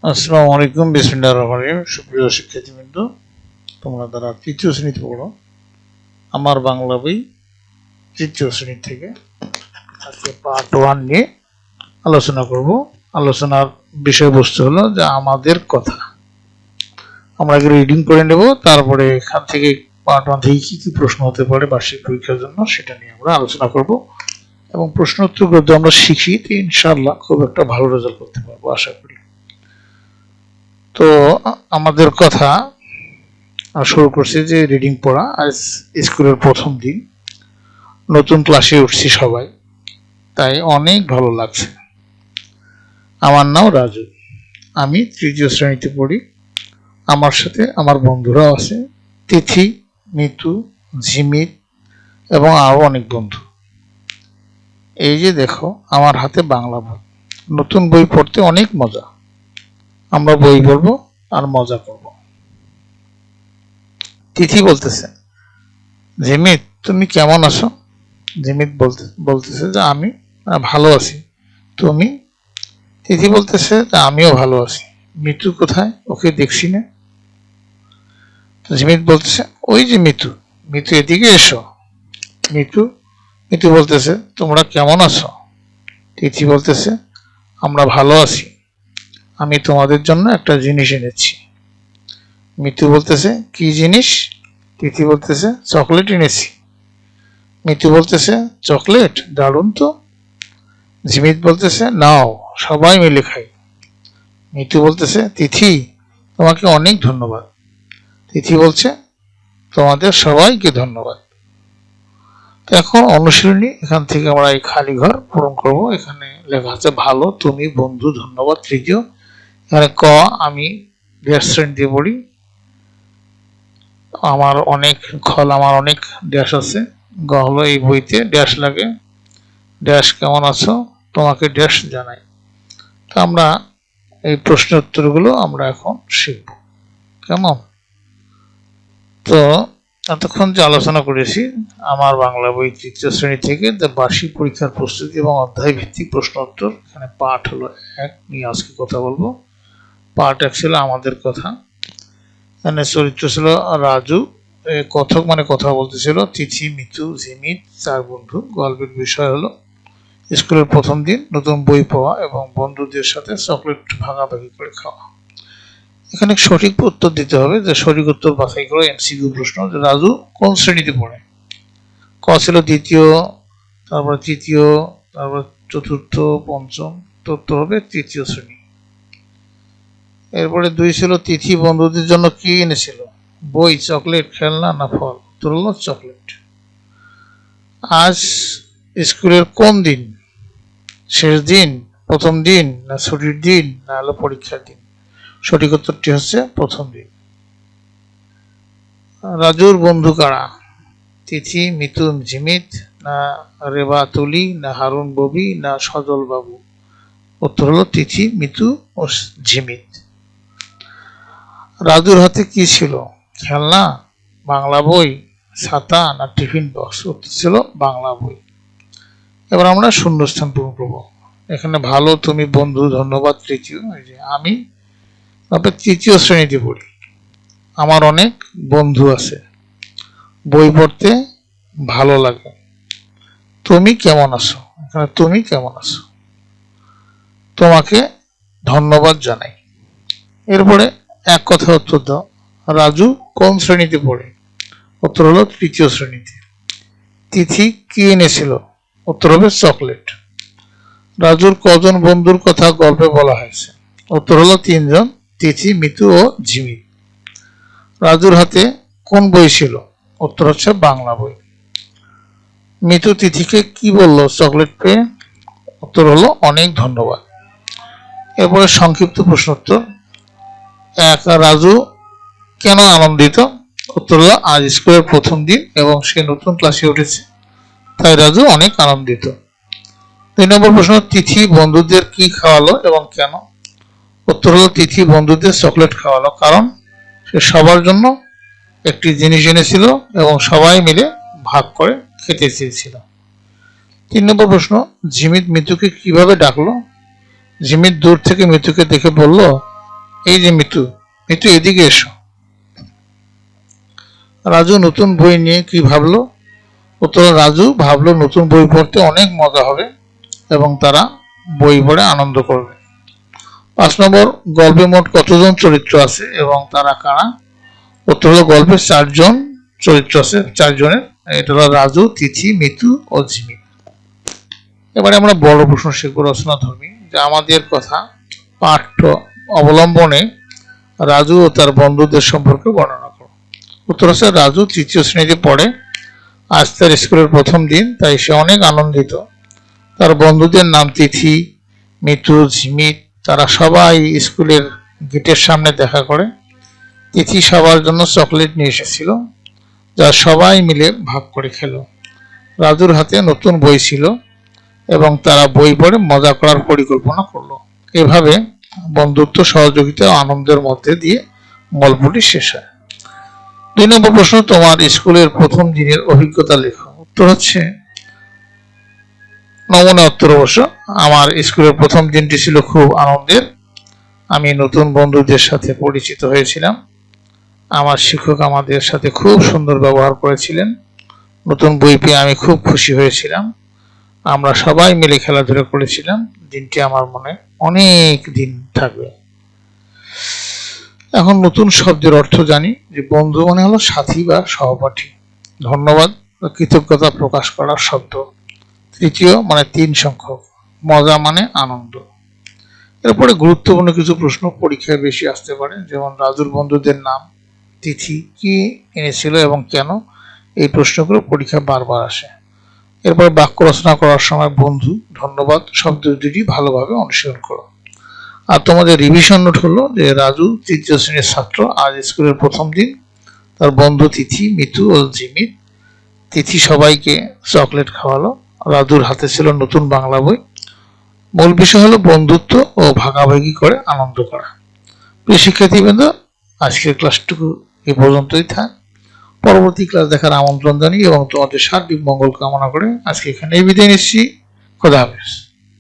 আসসালামু আলাইকুম, বিসমিল্লাহির রহমানির রহিম। সুপ্রিয় শিক্ষার্থীবৃন্দ, তোমরা যারা তৃতীয় শ্রেণীতে পড়ো, আমার বাংলা বই তৃতীয় শ্রেণী থেকে আজকে পার্ট 1 নিয়ে আলোচনা করব। আলোচনার বিষয়বস্তু হলো যে আমাদের কথা। আমরা আগে রিডিং করে নেব, তারপরে এখান থেকে পার্ট 1 থেকে কি কি প্রশ্ন হতে পারে বার্ষিক পরীক্ষার জন্য সেটা নিয়ে আমরা আলোচনা করব, এবং প্রশ্ন উত্তরগুলো যদি আমরা শিখি তো ইনশাআল্লাহ খুব একটা ভালো রেজাল্ট করতে পারবো আশা করি। তো আমাদের কথা শুরু করছি যে রিডিং পড়া। আজ স্কুলের প্রথম দিন, নতুন ক্লাসে উঠছি সবাই, তাই অনেক ভালো লাগছে। আমার নাম রাজু, আমি তৃতীয় শ্রেণীতে পড়ি। আমার সাথে আমার বন্ধুরাও আছে, তিথি, মিতু, ঝিমিত এবং আরো অনেক বন্ধু। এই যে দেখো আমার হাতে বাংলা বই। নতুন বই পড়তে অনেক মজা। আমরা বই পড়বো আর মজা করব। তিথি বলতেছে, ঝিমিত তুমি কেমন আছো? জিমিত বলতেছে যে আমি ভালো আছি। তুমি? তিথি বলতেছে যে আমিও ভালো আছি। মিতু কোথায়? ওকে দেখছি না। জিমিত বলতেছে ওই যে মিতু, মিতু এদিকে এসো। মিতু মিতু বলতেছে তোমরা কেমন আছো? তিথি বলতেছে আমরা ভালো আছি। আমি তোমাদের জন্য একটা জিনিস এনেছি। মিতু বলতেছে কি জিনিস? তিথি বলতেছে চকলেট এনেছি। মিতু বলতেছে চকলেট, দারুণ তো। জিমিত বলতেছে নাও সবাই মিলে খাই। মিতু বলতেছে তিথি তোমাকে অনেক ধন্যবাদ। তিথি বলছে তোমাদের সবাইকে ধন্যবাদ। এখন অনুশীলনী, এখান থেকে আমরা এই খালি ঘর পূরণ করব। এখানে লেখা আছে ভালো, তুমি, বন্ধু, ধন্যবাদ, তৃতীয়। এখানে ক, আমি রেস্টুরেন্ট দিয়ে পড়ি। আমার অনেক ড্যাশ আছে। গ হলো এই বইতে ড্যাশ লাগে। ড্যাশ কেমন আছো? তোমাকে ড্যাশ জানাই। তো আমরা এই প্রশ্নের উত্তরগুলো আমরা এখন শিখব। কেমন? তো এতক্ষণ যে আলোচনা করেছি আমার বাংলা বই তৃতীয় শ্রেণী থেকে বার্ষিক পরীক্ষার প্রস্তুতি এবং অধ্যায় ভিত্তিক প্রশ্ন উত্তর। এখানে পাঠ হলো 1 নিয়ে আজকে কথা বলবো। পার্ট 1 ছিল আমাদের কথা। এখানে চরিত্র ছিল রাজু, কথক মানে কথা বলতেছিল। তিথি, মিতু, ঝিমিত 4 বন্ধু। গল্পের বিষয় হলো স্কুলের প্রথম দিন, নতুন বই পাওয়া এবং বন্ধুদের সাথে চকলেট ভাগাভাগি করে খাওয়া। এখানে সঠিক উত্তর দিতে হবে, যে সঠিক উত্তর বাছাই করে এমসিকিউ প্রশ্ন। রাজু কোন শ্রেণীতে পড়ে? ক ছিল দ্বিতীয়, তারপর তৃতীয়, তারপর চতুর্থ, পঞ্চম। উত্তর হবে তৃতীয় শ্রেণী। এরপরে 2 ছিল তিথি বন্ধুদের জন্য কি এনেছিল? বই, চকলেট, খেলনা না ফল? উত্তর হলো চকলেট। আজ স্কুলের কোন দিন? শেষ দিন, প্রথম দিন, না ছুটির দিন, না হলো পরীক্ষার দিন? সঠিক উত্তরটি হচ্ছে প্রথম দিন। রাজুর বন্ধু কারা? তিথি, মিতু, ঝিমিত, না রেবা তুলি, না হারুন ববি, না সজল বাবু? উত্তর হলো তিথি, মিতু ও ঝিমিত। রাজুর হাতে কি ছিল? খেলনা, বাংলা বই, ছাতা না টিফিন বক্স? উত্তর ছিল বাংলা বই। এবার আমরা শূন্যস্থান পূরণ করবো। এখানে ভালো, তুমি, বন্ধু, ধন্যবাদ, তৃতীয়। এই যে আমি তৃতীয় শ্রেণীতে পড়ি। আমার অনেক বন্ধু আছে। বই পড়তে ভালো লাগে। তুমি কেমন আছো? এখানে তুমি কেমন আছো? তোমাকে ধন্যবাদ জানাই। এরপরে এক কথা উত্তর দাও। রাজু কোন শ্রেণীতে পড়ে? উত্তর হলো তৃতীয় শ্রেণীতে। তিথি কি এনেছিল? উত্তর হবে চকলেট। রাজুর কজন বন্ধুর কথা গল্পে বলা হয়েছে? উত্তর হলো 3 জন, তিথি, মিতু ও ঝিমিত। রাজুর হাতে কোন বই ছিল? উত্তর হচ্ছে বাংলা বই। মিতু তিথিকে কি বলল চকলেট পেয়ে? উত্তর হলো অনেক ধন্যবাদ। এরপরে সংক্ষিপ্ত প্রশ্ন উত্তর। 1, রাজু কেন আনন্দিত? উত্তর হলো আজ স্কুলের প্রথম দিন এবং সে নতুন ক্লাসে উঠেছে, তাই রাজু অনেক আনন্দিত। 2 নম্বর প্রশ্ন, তিথি বন্ধুদের কি খাওয়ালো এবং কেন? উত্তর হলো তিথি বন্ধুদের চকলেট খাওয়ালো কারণ সে সবার জন্য একটি জিনিস এনেছিল এবং সবাই মিলে ভাগ করে খেতে চেয়েছিল। 3 নম্বর প্রশ্ন, ঝিমিত মিতুকে কিভাবে ডাকলো? ঝিমিত দূর থেকে মিতুকে দেখে বলল এই যে মিতু, মিতু এদিকে এসো। রাজু নতুন বই নিয়ে কি ভাবলো? উত্তর, রাজু ভাবলো নতুন বই পড়তে অনেক মজা হবে এবং তারা বই পড়ে আনন্দ করবে। 5 নম্বর, গল্পে মোট কতজন চরিত্র আছে এবং তারা কারা? উত্তর হলো, গল্পে 4 জন চরিত্র আছে, 4 জনের। এটা হলো রাজু, তিথি, মিতু ও জিমিত। এবারে আমরা বড় প্রশ্ন শিখবো রচনাধর্মী, যে আমাদের কথা পাঠ্য অবলম্বনে রাজু ও তার বন্ধুদের সম্পর্কে বর্ণনা করো। উত্তর হচ্ছে, রাজু 3য় শ্রেণীতে পড়ে। আজ তার স্কুলের প্রথম দিন, তাই সে অনেক আনন্দিত। তার বন্ধুদের নাম তিথি, মিতু, ঝিমিত। তারা সবাই স্কুলের গেটের সামনে দেখা করে। তিথি সবার জন্য চকলেট নিয়ে এসেছিল, যা সবাই মিলে ভাগ করে খেলো। রাজুর হাতে নতুন বই ছিল এবং তারা বই পড়ে মজা করার পরিকল্পনা করলো। এভাবে বন্ধুত্ব, সহযোগিতা ও আনন্দের মধ্যে দিয়ে গল্পটি শেষ হয়। 2 নম্বর প্রশ্ন, তোমার স্কুলের প্রথম দিনের অভিজ্ঞতা লেখো। উত্তর হচ্ছে, নমুনা উত্তর অবশ্য, আমার স্কুলের প্রথম দিনটি ছিল খুব আনন্দের। আমি নতুন বন্ধুদের সাথে পরিচিত হয়েছিলাম। আমার শিক্ষক আমাদের সাথে খুব সুন্দর ব্যবহার করেছিলেন। নতুন বই পেয়ে আমি খুব খুশি হয়েছিলাম। আমরা সবাই মিলে খেলাধুলা করেছিলাম। দিনটি আমার মনে অনেক দিন থাকবে। এখন নতুন শব্দের অর্থ জানি, যে বন্ধু মানে হলো সাথী বা সহপাঠী। ধন্যবাদ বা কৃতজ্ঞতা প্রকাশ করার শব্দ। তৃতীয় মানে 3 সংখ্যক। মজা মানে আনন্দ। এরপরে গুরুত্বপূর্ণ কিছু প্রশ্ন পরীক্ষায় বেশি আসতে পারে, যেমন রাজুর বন্ধুদের নাম, তিথি কি এনেছিল এবং কেন। এই প্রশ্নগুলো পরীক্ষা বারবার আসে। এরপর বাক্য রচনা করার সময় বন্ধু, ধন্যবাদ শব্দ দুটি ভালোভাবে অনুশীলন করো। আর তোমাদের রিভিশন নোট হলো যে রাজু 3য় শ্রেণীর ছাত্র, আজ স্কুলের প্রথম দিন। তার বন্ধু তিথি, মিতু ও জিমিত। তিথি সবাইকে চকলেট খাওয়ালো। রাজুর হাতে ছিল নতুন বাংলা বই। মূল বিষয় হলো বন্ধুত্ব ও ভাগাভাগি করে আনন্দ করা। প্রিয় শিক্ষার্থীবৃন্দ, আজকের ক্লাসটুকু এ পর্যন্তই থাক। পরবর্তী ক্লাস দেখার আমন্ত্রণ জানিয়ে এবং তোমাদের সার্বিক মঙ্গল কামনা করে আজকে এখানেই বিদায় নিচ্ছি। খোদা হাফেজ।